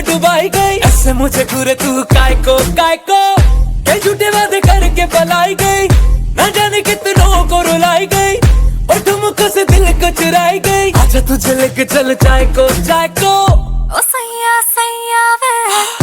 डुबाई गई। ऐसे मुझे घूरे तू काय को कई झूठे वादे करके पलाई गई। ना जाने कितनों को रुलाई गई और ठुमकों से दिल को चुराई गई। आजा तुझे लेके चल चाय को ओ सैया सैया वे